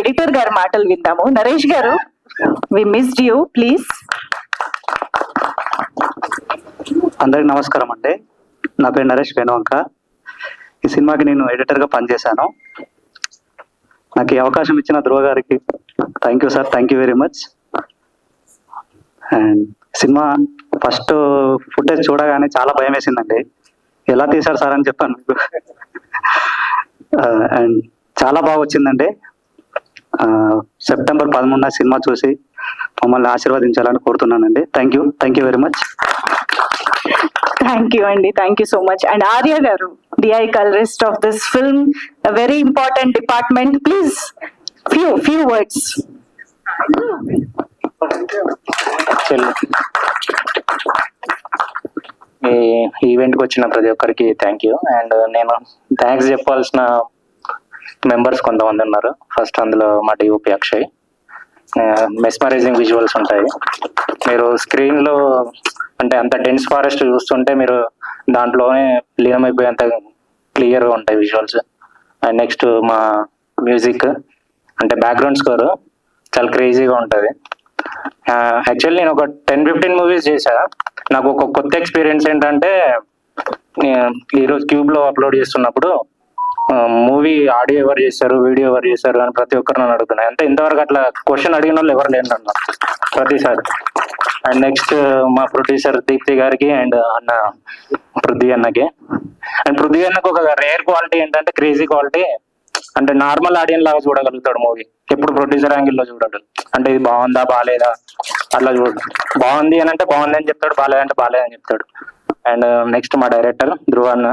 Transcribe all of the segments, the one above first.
Editor గారి మాటలు విందాము. నరేష్ గారు, వి మిస్డ్ యూ, ప్లీజ్. అందరికి నమస్కారం అండి. నా పేరు నరేష్ వేణువంక. ఈ సినిమాకి నేను ఎడిటర్గా పనిచేశాను. నాకు ఈ అవకాశం ఇచ్చిన ధ్రువ గారికి thank you sir, thank you very much. And cinema first footage చూడగానే చాలా భయం వేసిందండి. ఎలా తీశారు సార్ అని చెప్పాను మీకు. అండ్ చాలా బాగా వచ్చిందండి. సెప్టెంబర్ 13న సినిమా చూసి మమ్మల్ని ఆశీర్వదించాలని కోరుతున్నానండి. Thank you very much. Thank you అండి, thank you so much. And Arya గారు, DI colorist of this film, a very important department, please, few words. ఈ ఈవెంట్కి వచ్చిన ప్రతి ఒక్కరికి థ్యాంక్ యూ. అండ్ నేను థ్యాంక్స్ చెప్పాల్సిన మెంబర్స్ కొంతమంది ఉన్నారు. ఫస్ట్ అందులో మా DOP అక్షయ్. మెస్మరైజింగ్ విజువల్స్ ఉంటాయి. మీరు స్క్రీన్లో అంటే అంత డెన్స్ ఫారెస్ట్ చూస్తుంటే మీరు దాంట్లోనే లీనమైపోయేంత క్లియర్గా ఉంటాయి విజువల్స్. అండ్ నెక్స్ట్ మా మ్యూజిక్ అంటే బ్యాక్గ్రౌండ్ స్కోర్ చాలా క్రేజీగా ఉంటుంది. యాక్చువల్లీ నేను ఒక 10-15 మూవీస్ చేశా. నాకు ఒక కొత్త ఎక్స్పీరియన్స్ ఏంటంటే, ఈరోజు క్యూబ్లో అప్లోడ్ చేస్తున్నప్పుడు మూవీ ఆడియో ఎవరు చేశారు, వీడియో ఎవరు చేశారు అని ప్రతి ఒక్కరు నన్ను అడుగుతున్నాయి. అంటే ఇంతవరకు అట్లా క్వశ్చన్ అడిగిన వాళ్ళు ఎవరు లేరు అన్న ప్రతిసారి. అండ్ నెక్స్ట్ మా ప్రొడ్యూసర్ దీప్తి గారికి అండ్ అన్న పృథ్వీ అన్నకి. అండ్ పృథ్వీ అన్నకు ఒక రేర్ క్వాలిటీ ఏంటంటే క్రేజీ క్వాలిటీ. అంటే నార్మల్ ఆడియన్స్ లాగా చూడగలుగుతాడు మూవీ, ఎప్పుడు ప్రొడ్యూసర్ యాంగిల్లో చూడడు. అంటే ఇది బాగుందా బాగాలేదా అట్లా చూడడు. బాగుంది అని అంటే బాగుంది అని చెప్తాడు, బాగాలేదంటే బాగాలేదని చెప్తాడు. అండ్ నెక్స్ట్ మా డైరెక్టర్ ధ్రువ అన్న.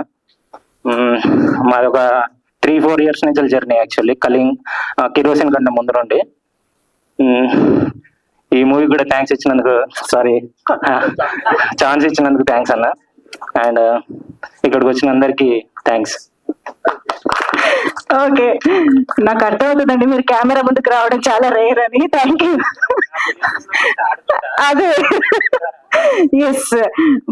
మాది ఒక 3-4 years నుంచి జర్నీ యాక్చువల్లీ. కిరోసిన్ కంటే ముందు నుండి. ఈ మూవీ కూడా థ్యాంక్స్ ఇచ్చినందుకు, ఛాన్స్ ఇచ్చినందుకు థ్యాంక్స్ అన్న. అండ్ ఇక్కడికి వచ్చిన అందరికి థ్యాంక్స్. ఓకే, నాకు అర్థమవుతుందండి మీరు కెమెరా ముందుకు రావడం చాలా రేర్ అని. Thank you. అదే, ఎస్,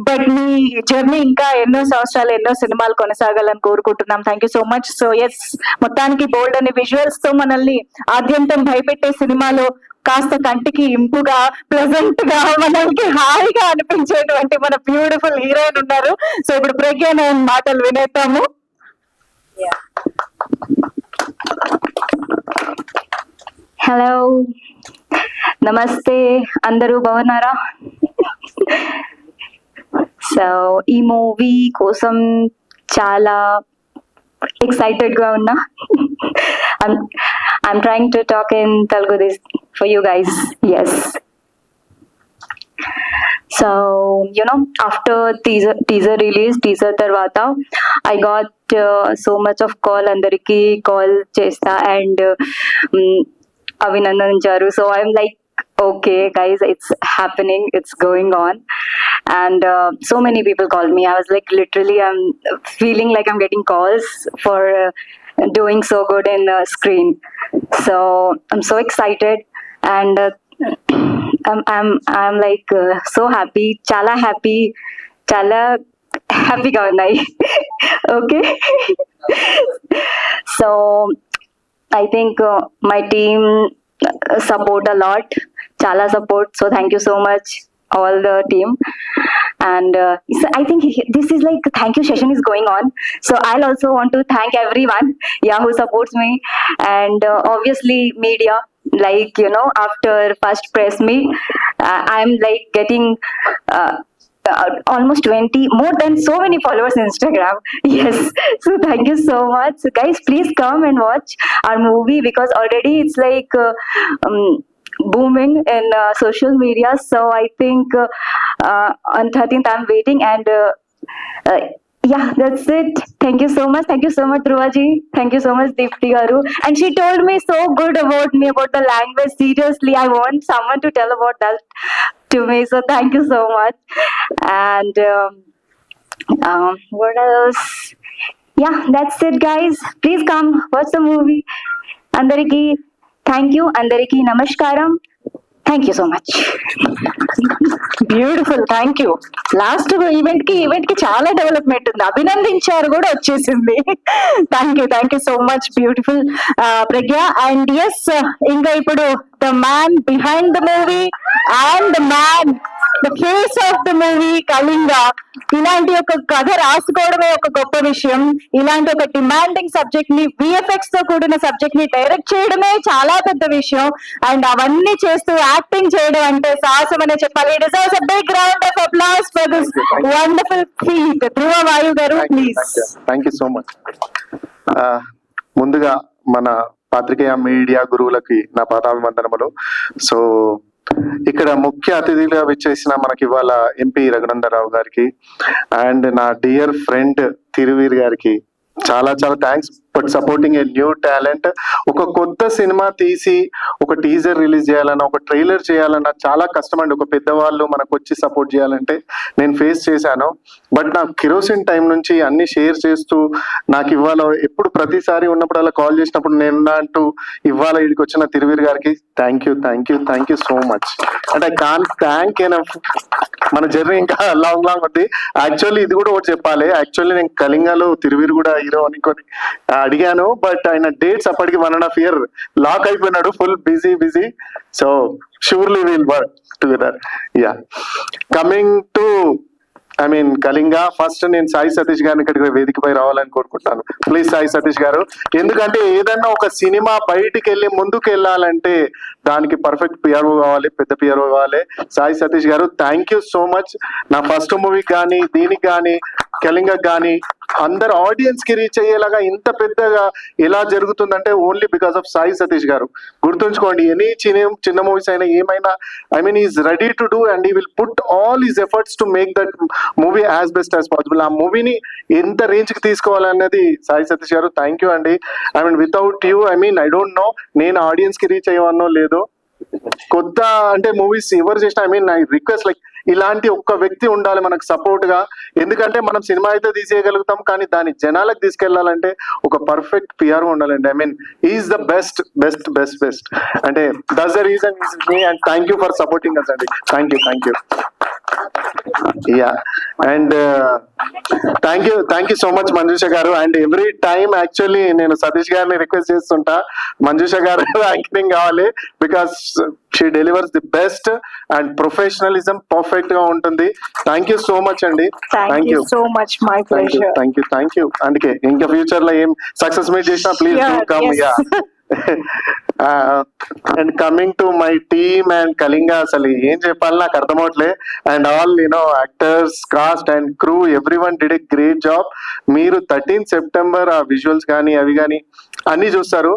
బట్ మీ జర్నీ ఇంకా ఎన్నో సంవత్సరాలు, ఎన్నో సినిమాలు కొనసాగాలని కోరుకుంటున్నాం. Thank you so much. So yes, మొత్తానికి బోల్డ్ అనే విజువల్స్ తో మనల్ని ఆద్యంతం భయపెట్టే సినిమాలో కాస్త కంటికి ఇంపుగా, ప్లెజెంట్ గా, మనకి హాయిగా అనిపించేటువంటి మన బ్యూటిఫుల్ హీరోయిన్ ఉన్నారు. సో ఇప్పుడు ప్రజ్ఞ మాటలు వినేద్దాము. హలో, నమస్తే, అందరూ బాగున్నారా? సో ఈ మూవీ కోసం చాలా ఎక్సైటెడ్ గా ఉన్నా. I'm trying to talk in Telugu this for you guys. Yes. So, you know, after teaser release, teaser tarvata, I got so much of call, andariki call chesta and అభినందించారు. So I'm like, okay guys, it's happening, it's going on. And so many people called me. I was like, literally I'm feeling like I'm getting calls for doing so good in the screen. So I'm so excited and I'm like so happy, chala happy ga unnai. Okay. So I think my team support a lot, chala support. So thank you so much, all the team. And so I think this is like thank you session is going on. So I'll also want to thank everyone, yeah, who supports me. And obviously media, like, you know, after first press meet, I'm like getting almost 20 more than so many followers on Instagram. Yes, so thank you so much. So guys, please come and watch our movie because already it's like booming in social media. So I think on 13th I'm waiting and yeah, that's it. Thank you so much. Thank you so much, Dhruvaji. Thank you so much, Deepti Garu. And she told me so good about me, about the language. Seriously, I want someone to tell about that to me. So thank you so much. And what else? Yeah, that's it, guys. Please come watch the movie. Andariki, thank you. Andariki, namaskaram. Thank you so much. Beautiful, thank you. Last event కి చాలా development ఉంది, అభినందించారు కూడా వచ్చేసింది. Thank you so much, beautiful Pragya. And yes, ఇంకా ఇప్పుడు the man behind the movie and the man the face of the movie Kalinga. ఇలాంటి ఒక కథ రాసుకోవడమే ఒక గొప్ప విషయం. ఇలాంటి ఒక డిమాండింగ్ సబ్జెక్ట్ ని, విఎఫ్ఎక్స్ తో కూడిన సబ్జెక్ట్ ని డైరెక్ట్ చేయడమే చాలా పెద్ద విషయం. అండ్ అవన్నీ చేస్తూ యాక్టింగ్ చేయడం అంటే సాహసం అనే చెప్పాలి. It deserves a big round of applause for this wonderful feat. ధ్రువ వాయు గారు, please. Thank you so much. ముందుగా మన పాత్రికేయ మీడియా గురువులకి నా పాదాభివందనములు. సో ఇక్కడ ముఖ్య అతిథిగా విచ్చేసిన మనకి ఇవాళ ఎంపీ రఘునందరావు గారికి అండ్ నా డియర్ ఫ్రెండ్ తిరువీర్ గారికి చాలా thanks for supporting a new talent. ఒక కొత్త సినిమా తీసి ఒక టీజర్ రిలీజ్ చేయాలన్నా, ఒక ట్రైలర్ చేయాలన్నా చాలా కష్టం అండి. ఒక పెద్దవాళ్ళు మనకు వచ్చి సపోర్ట్ చేయాలంటే నేను ఫేస్ చేశాను. బట్ నాకు కిరోసిన్ టైం నుంచి అన్ని షేర్ చేస్తూ నాకు ఇవాళ ఎప్పుడు ప్రతిసారి ఉన్నప్పుడు అలా కాల్ చేసినప్పుడు నేను అంటూ ఇవాళ ఇక్కడికి వచ్చిన తిరువీర్ గారికి థ్యాంక్ యూ సో మచ్. అంటే ఐ కాంట్ థ్యాంక్ ఎనఫ్. మన జర్నీ ఇంకా లాంగ్ ఉంది. యాక్చువల్లీ ఇది కూడా ఒకటి చెప్పాలి. యాక్చువల్లీ నేను కళింగలో తిరువీర్ కూడా హీరో అనుకొని అడిగాను, బట్ ఆయన డేట్స్ అప్పటికి 1.5 year లాక్ అయిపోయినాడు, full busy. So surely will work together. Yeah, coming to Kalinga, first నేను సాయి సతీష్ గారిని ఇక్కడికి వేదికపై రావాలని కోరుకుంటాను. ప్లీజ్ సాయి సతీష్ గారు. ఎందుకంటే ఏదన్నా ఒక సినిమా బయటికి వెళ్ళి ముందుకు వెళ్ళాలంటే దానికి పర్ఫెక్ట్ పిఆర్ఓ కావాలి, పెద్ద పిఆర్ఓ కావాలి. సాయి సతీష్ గారు, థ్యాంక్ యూ సో మచ్. నా ఫస్ట్ మూవీకి కానీ, దీనికి కానీ, కళింగకి కానీ అందరు ఆడియన్స్ కి రీచ్ అయ్యేలాగా ఇంత పెద్దగా ఎలా జరుగుతుందంటే only because of Sai Satish గారు. గుర్తుంచుకోండి, ఎనీ చిన్న మూవీస్ అయినా ఏమైనా is ready to do and he will put all his efforts to make that movie as best as possible. ఆ మూవీని ఎంత రేంజ్ కి తీసుకోవాలన్నది సాయి సతీష్ గారు. థ్యాంక్ యూ అండి. Without you I don't know నేను ఆడియన్స్ కి రీచ్ అయ్యేవన్నో లేదో. కొత్త అంటే మూవీస్ ఎవరు చేసినా ఐ రిక్వెస్ట్ లైక్ ఇలాంటి ఒక్క వ్యక్తి ఉండాలి మనకు సపోర్ట్ గా. ఎందుకంటే మనం సినిమా అయితే తీసేయగలుగుతాం, కానీ దాన్ని జనాలకు తీసుకెళ్లాలంటే ఒక పర్ఫెక్ట్ పిఆర్ ఉండాలండి. Is the best. అంటే దట్స్ ద రీజన్ మీ and thank you for supporting us అండి. Thank you. Yeah, and thank you so much Manjusha గారు. అండ్ ఎవ్రీ టైమ్ యాక్చువల్లీ నేను సతీష్ గారిని రిక్వెస్ట్ చేస్తుంటా, మంజుష గారు యాంకరింగ్ కావాలి, because she delivers the best and professionalism perfect గా ఉంటుంది. థ్యాంక్ యూ సో మచ్ అండి. Thank you so much, my pleasure. Thank you. అందుకే ఇంకా ఫ్యూచర్ లో ఏం సక్సెస్ మీట్ చేసినా please do come. Yeah, and coming to my team and Kalinga, అసలు ఏం చెప్పాలి నాకు అర్థమవట్లే. And all actors, cast and crew, everyone did a great job. మీరు 13th September ఆ విజువల్స్ కానీ అవి కానీ అన్ని చూస్తారు.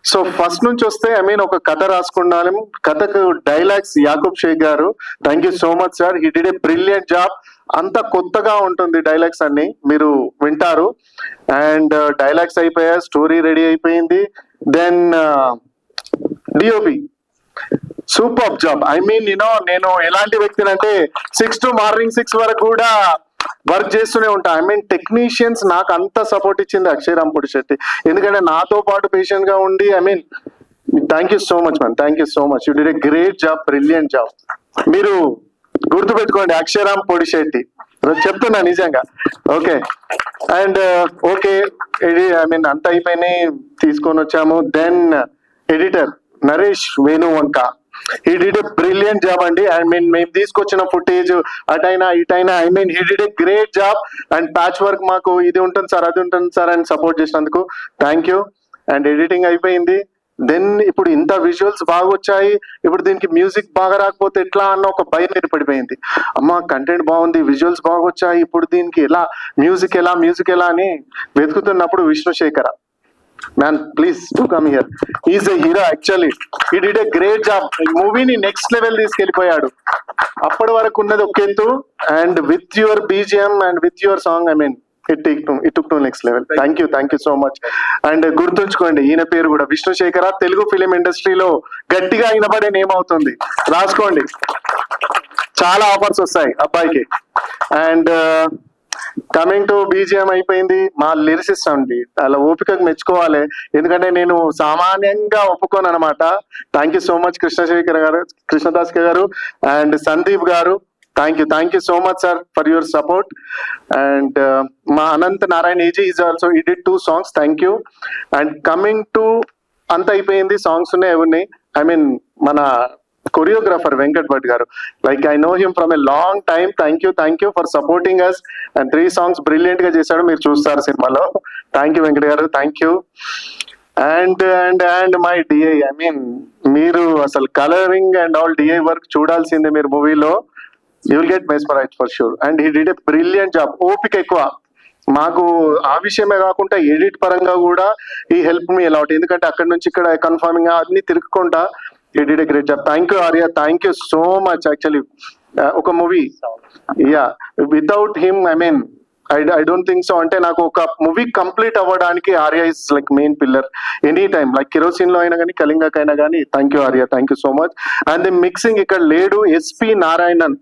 సో ఫస్ట్ నుంచి వస్తే ఒక కథ రాసుకున్నాను. కథకు dialogues Yakub Shaik garu. Thank you so much sir. He did a brilliant job. అంత కొత్తగా ఉంటుంది డైలాగ్స్ అన్ని, మీరు వింటారు. అండ్ డైలాగ్స్ అయిపోయాయి, స్టోరీ రెడీ అయిపోయింది. Then DOP super job. నేను ఎలాంటి వ్యక్తిని అంటే 6 to morning 6 వరకు కూడా వర్క్ చేస్తూనే ఉంటా. టెక్నీషియన్స్ నాకు అంత సపోర్ట్ ఇచ్చింది అక్షయ్ రాంపూడి శెట్టి. ఎందుకంటే నాతో పాటు పేషెంట్ గా ఉండి thank you so much man. Thank you so much. You did a great job, brilliant job. మీరు గుర్తు పెట్టుకోండి, అక్షయరామ్ పొడిశెట్టి చెప్తున్నా నిజంగా. ఓకే, అండ్ ఓకే అంత అయిపోయినాయి, తీసుకొని వచ్చాము. Then editor Naresh Venuvanka, he did a brilliant job అండి. మేము తీసుకొచ్చిన ఫుటేజ్ అటైనా ఇటైనా he did a great job. And patch work మాకు ఇది ఉంటుంది సార్, అది ఉంటుంది సార్ అని సపోర్ట్ చేసినందుకు థ్యాంక్ యూ. అండ్ ఎడిటింగ్ అయిపోయింది. దెన్ ఇప్పుడు ఇంత విజువల్స్ బాగా వచ్చాయి, ఇప్పుడు దీనికి మ్యూజిక్ బాగా రాకపోతే ఎట్లా అన్న ఒక భయం ఏర్పడిపోయింది. అమ్మ కంటెంట్ బాగుంది, విజువల్స్ బాగా వచ్చాయి, ఇప్పుడు దీనికి ఎలా మ్యూజిక్ ఎలా అని వెతుకుతున్నప్పుడు Vishnusekhara man, please do come here. Is a hero actually. He did a great job. మూవీని నెక్స్ట్ లెవెల్ తీసుకెళ్లిపోయాడు. అప్పటి వరకు ఉన్నది ఒక ఎత్తు, and with your BGM and with your song it took to next level. Thank you so much. And గుర్తుంచుకోండి, ఈయన పేరు కూడా విష్ణుశేఖర. తెలుగు ఫిలిం ఇండస్ట్రీలో గట్టిగా వినబడే నేమ్ అవుతుంది, రాసుకోండి. చాలా ఆఫర్స్ వస్తాయి అబ్బాయికి. అండ్ కమింగ్ టు బీజిఎం అయిపోయింది. మా లిరిసిస్ట్ అండి, అలా ఓపికకు మెచ్చుకోవాలి, ఎందుకంటే నేను సామాన్యంగా ఒప్పుకోను అనమాట. Thank you so much Krishnashekhar గారు, కృష్ణదాస్ గారు అండ్ సందీప్ గారు. Thank you so much sir for your support. And మా Anant Narayana AG is also ఈ did 2 songs. Thank you. And coming to అంత అయిపోయింది, సాంగ్స్ ఉన్నాయి ఎవరిని, ఐ మీన్ మన కొరియోగ్రాఫర్ వెంకట్ భట్ గారు, like I know him from a long time. Thank you for supporting us. And 3 songs brilliant గా చేశాడు, మీరు చూస్తారు సినిమాలో. థ్యాంక్ యూ వెంకట్ గారు, thank you. And my DI, I mean మీరు అసలు colouring and all DI work చూడాల్సిందే మీరు మూవీలో. You will get mesmerised for sure. And he did a brilliant job. ఓపిక ఎక్కువ మాకు ఆ విషయమే కాకుండా ఎడిట్ పరంగా కూడా ఈ హెల్ప్ మీ అలాట్, ఎందుకంటే అక్కడ నుంచి ఇక్కడ కన్ఫర్మింగ్ అన్ని తిరుగుకుంటా he did a great job. Thank you Arya, thank you so much. Actually ఒక movie without him I mean I don't think so. అంటే నాకు ఒక మూవీ కంప్లీట్ అవ్వడానికి Arya is like main pillar any time, like kerosene లో అయినా కానీ కళింగకైనా కానీ. Thank you Arya, thank you so much. And the mixing ఇక్కడ లేడు, SP Narayanan,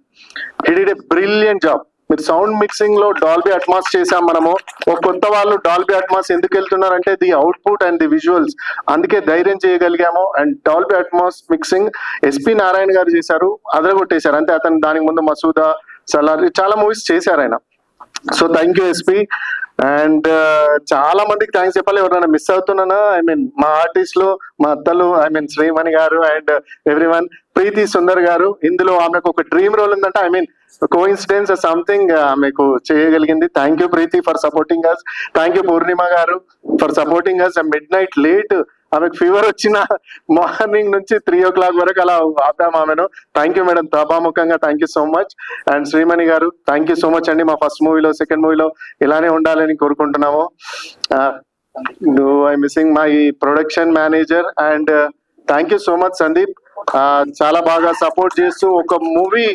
he did a brilliant job. మీరు సౌండ్ మిక్సింగ్ లో డాల్బీ అట్మాస్ చేసాం మనము. ఒక కొత్త వాళ్ళు డాల్బీ అట్మాస్ ఎందుకు వెళ్తున్నారంటే the output and the visuals, అందుకే ధైర్యం చేయగలిగాము. And Dolby Atmos mixing SP Narayana గారు చేశారు, అదరగొట్టేశారు. అంటే అతను దానికి ముందు మసూదా, సలార్ చాలా మూవీస్ చేశారు ఆయన. So thank you SP. And చాలా మందికి థ్యాంక్స్ చెప్పాలి. ఎవరైనా మిస్ అవుతున్నానా, ఐ మీన్ మా ఆర్టిస్ట్ లో మా అత్తలు, ఐ మీన్ శ్రీమణి గారు అండ్ ఎవ్రీవన్. ప్రీతి సుందర్ గారు, ఇందులో ఆమెకు ఒక డ్రీమ్ రోల్ ఉందంట, ఐ మీన్ కోఇన్సిడెన్స్ సంథింగ్ ఆమెకు చేయగలిగింది. Thank you Preethi for supporting us. Thank you Purnima గారు for supporting us. Midnight late ఆమెకు ఫీవర్ వచ్చిన మార్నింగ్ నుంచి 3 o'clock వరకు అలా ఆపాము ఆమెను. థ్యాంక్ యూ మేడం, తపాముఖంగా thank you so much. And Srimani గారు థ్యాంక్ యూ సో మచ్ అండి. మా ఫస్ట్ మూవీలో, సెకండ్ మూవీలో ఇలానే ఉండాలని కోరుకుంటున్నాము. I missing my production manager and thank you so much Sandeep. చాలా బాగా సపోర్ట్ చేస్తూ ఒక మూవీ,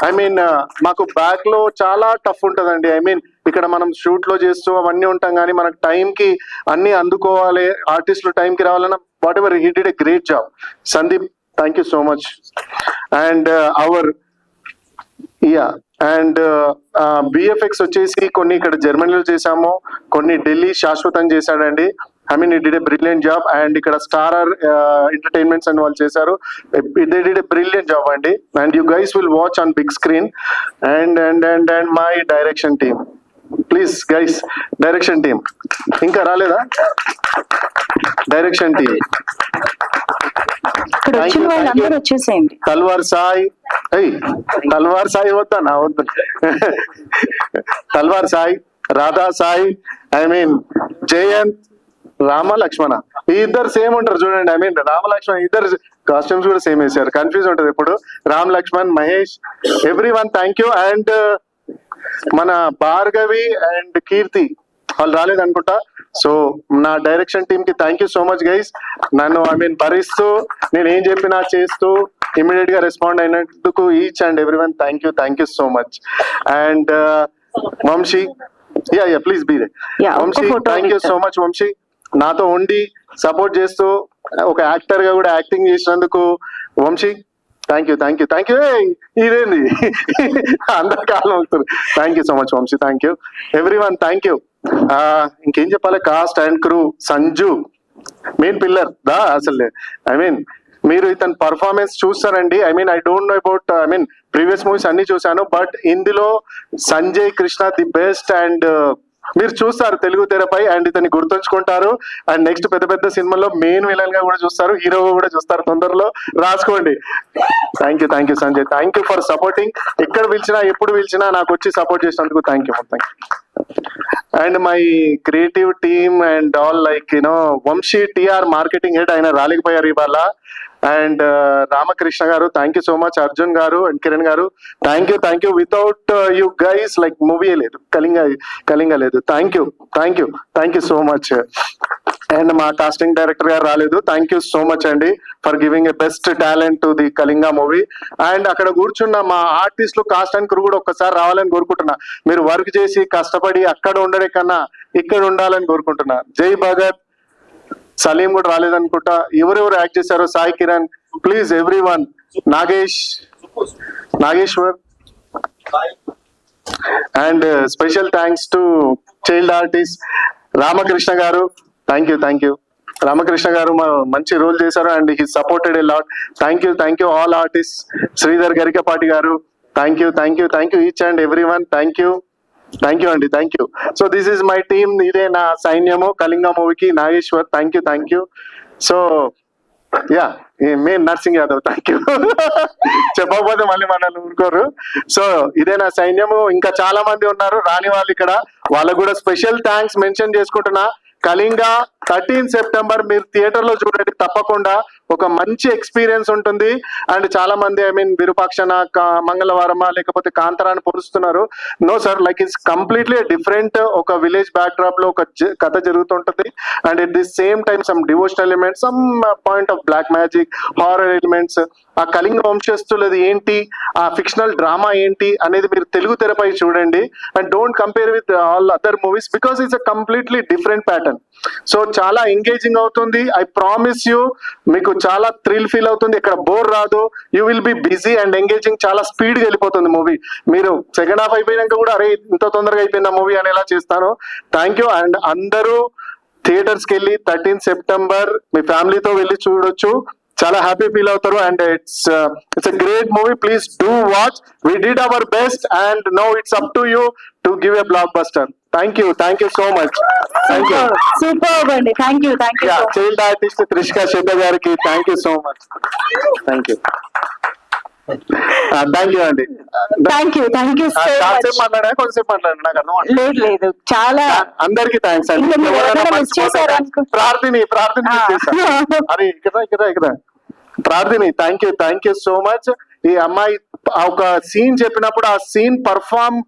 ఐ మీన్ మాకు బ్యాక్ లో చాలా టఫ్ ఉంటదండి. ఐ మీన్ ఇక్కడ మనం షూట్ లో చేస్తూ అవన్నీ ఉంటాం, కానీ మనకు టైం కి అన్ని అందుకోవాలి, ఆర్టిస్టులు టైం కి రావాలన్న whatever he did a great job. Sandeep thank you so much. And and VFX వచ్చేసి కొన్ని ఇక్కడ జర్మనీలో చేసాము, కొన్ని ఢిల్లీ శాశ్వతం చేశాడండి. I mean it did a brilliant job. And ఇక్కడ స్టార్ ఎంటర్టైన్మెంట్స్ అని వాళ్ళు చేశారు, they did a brilliant job అండి. And you guys will watch on big screen. And my direction team, please guys, direction team ఇంకా రాలేదా? Direction team ఇక్కడ వచ్చిన వాళ్ళందరూ వచ్చేసేయండి. తల్వార్ సాయి, తల్వార్ సాయి వద్దా నా వద్దు, తల్వార్ సాయి, రాధా సాయి, ఐ మీన్ జయంత్, రామ లక్ష్మణ, ఈ ఇద్దరు సేమ్ ఉంటారు చూడండి. ఐ మీన్ రామ లక్ష్మణ్ ఇద్దరు కాస్ట్యూమ్స్ కూడా సేమ్ వేసారు, కన్ఫ్యూజ్ ఉంటది ఇప్పుడు. Ram Lakshman, Mahesh, every one thank you. And మన భార్గవి అండ్ కీర్తి వాళ్ళు రాలేదనుకుంటా. సో నా డైరెక్షన్ టీమ్ కి thank you so much guys. నన్ను ఐ మీన్ భరిస్తూ నేను ఏం చెప్పినా చేస్తూ ఇమీడియట్ గా రెస్పాండ్ అయినందుకు each and every one thank you so much. And Vamshi, yeah please be there. Vamshi thank you so much. Vamshi నాతో ఉండి సపోర్ట్ చేస్తూ ఒక యాక్టర్ గా కూడా యాక్టింగ్ చేసినందుకు వంశీ థ్యాంక్ యూ. ఇదేంది అందరి కాలం అవుతుంది. Thank you so much Vamsi, thank you every one, thank you. ఇంకేం చెప్పాలి, cast and crew, Sanju main pillar దా అసలు. ఐ మీన్ మీరు ఇతని పర్ఫార్మెన్స్ చూస్తారండి. I mean I don't know about, I mean previous movies అన్ని చూసాను, బట్ ఇందులో Sanjay Krishna the best. And మీరు చూస్తారు తెలుగు తెరపై, అండ్ ఇతన్ని గుర్తుంచుకుంటారు. అండ్ నెక్స్ట్ పెద్ద పెద్ద సినిమాల్లో మెయిన్ విలన్ గా కూడా చూస్తారు, హీరోగా కూడా చూస్తారు తొందరలో, రాసుకోండి. Thank you Sanjay, thank you for supporting. ఎక్కడ పిలిచినా ఎప్పుడు పిలిచినా నాకు వచ్చి సపోర్ట్ చేసినందుకు thank you. And my creative team and all, like you know Vamsi TR marketing head, ఆయన రాలేకపోయారు ఇవాళ. అండ్ రామకృష్ణ గారు thank you so much. Arjun garu and Kiran garu thank you. Without you guys like movie లేదు, కళింగ లేదు. Thank you so much. And మా casting director garu రాలేదు, thank you so much అండి for giving a best talent to the Kalinga movie. And అక్కడ కూర్చున్న మా ఆర్టిస్టులు, cost and crew కూడా ఒక్కసారి రావాలని కోరుకుంటున్నా. మీరు వర్క్ చేసి కష్టపడి అక్కడ ఉండడే కన్నా ఇక్కడ ఉండాలని కోరుకుంటున్నా. జై భగత్, సలీం కూడా రాలేదనుకుంటా. ఎవరెవరు యాక్ట్ చేశారో, Sai Kiran, please everyone, Nageshwar, and special thanks to child artist Ramakrishna గారు. థ్యాంక్ యూ రామకృష్ణ గారు మంచి రోల్ చేశారు and he supported a lot. Thank you all artist. Sridhar Garikapati గారు, thank you each and every one. Thank you అండి, thank you. So this is my team. ఇదే నా సైన్యము కళింగ మూవీకి. Nageshwar, thank you. So yeah, main Narsing Yadav, thank you. చెప్పకపోతే మళ్ళీ మనల్ని ఊరుకోరు. సో ఇదే నా సైన్యము. ఇంకా చాలా మంది ఉన్నారు రాని వాళ్ళు ఇక్కడ, వాళ్ళకు కూడా స్పెషల్ థ్యాంక్స్ మెన్షన్ చేసుకుంటున్నా. కళింగ 13 సెప్టెంబర్ మీరు థియేటర్ లో చూడండి, తప్పకుండా ఒక మంచి ఎక్స్పీరియన్స్ ఉంటుంది. అండ్ చాలా మంది విరూపాక్షన, మంగళవారమా లేకపోతే కాంతారాన్ని పొరుస్తున్నారు. No sir, like it's completely different. ఒక విలేజ్ బ్యాక్ డ్రాప్ లో ఒక కథ జరుగుతుంటది and at the same time some devotional elements, some point of black magic, horror elements. ఆ కళింగ వంశస్థులది ఏంటి, ఆ ఫిక్షనల్ డ్రామా ఏంటి అనేది మీరు తెలుగు తెరపై చూడండి. And don't compare with all other movies because it's a completely different pattern. So చాలా engaging అవుతుంది. ఐ ప్రామిస్ యూ, మీకు చాలా థ్రిల్ ఫీల్ అవుతుంది. ఇక్కడ బోర్ రాదు. You will be busy and engaging. చాలా స్పీడ్ గా వెళ్ళిపోతుంది మూవీ. మీరు సెకండ్ హాఫ్ అయిపోయినాక కూడా అరే ఇంత తొందరగా అయిపోయింది మూవీ అనేలా చేస్తాను. Thank you. అండ్ అందరూ థియేటర్స్ కి వెళ్ళి 13 సెప్టెంబర్ మీ ఫ్యామిలీతో వెళ్ళి చూడొచ్చు. చాలా హ్యాపీ ఫీల్ అవుతారు and it's a great movie. Please do watch. We did our best and now it's up to you to give a blockbuster. Thank you so much. Thank you. Super అండి. Thank you. Child artist Trishika Shetty గారికి thank you so much. Thank you అండి. Thank you so కాసేపు much. మాట్లాడా, కొంతసేపు మాట్లాడండి, నాకు అర్థం. లేదు చాలా అందరికి థ్యాంక్స్ అండి. ఇంకా మీరు ఎవరైనా miss చేశారు అనుకో. ప్రార్థిని అరే ఇక్కడ Prarthini, thank you so much. ఈ అమ్మాయి ఒక సీన్ చెప్పినప్పుడు ఆ సీన్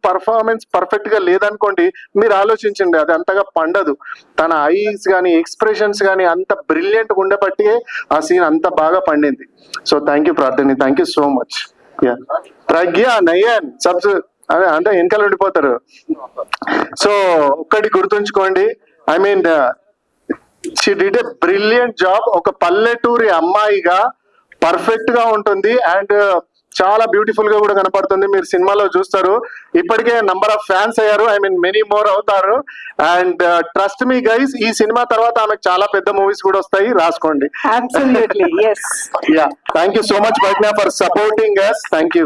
పర్ఫార్మెన్స్ పర్ఫెక్ట్ గా లేదనుకోండి, మీరు ఆలోచించండి, అది అంతగా పండదు. తన ఐస్ గానీ ఎక్స్ప్రెషన్స్ గానీ అంత బ్రిలియంట్ ఉండబట్టి ఆ సీన్ అంత బాగా పండింది. So thank you Prarthini, thank you so much. Pragna, Nayan subs అంటే వెనకాల ఉండిపోతారు. సో ఒక్కటి గుర్తుంచుకోండి, I mean she did a brilliant job. ఒక పల్లెటూరి అమ్మాయిగా పర్ఫెక్ట్ గా ఉంటుంది అండ్ చాలా బ్యూటిఫుల్ గా కూడా కనపడుతుంది. మీరు సినిమాలో చూస్తారు. ఇప్పటికే నంబర్ ఆఫ్ ఫ్యాన్స్ అయ్యారు. ఐ మీన్ మెనీ మోర్ అవుతారు. అండ్ ట్రస్ట్ మీ గైస్, ఈ సినిమా తర్వాత ఆమెకు చాలా పెద్ద మూవీస్ కూడా వస్తాయి, రాసుకోండి. Absolutely, yes. Yeah, thank you so much Pragna for supporting us. Thank you.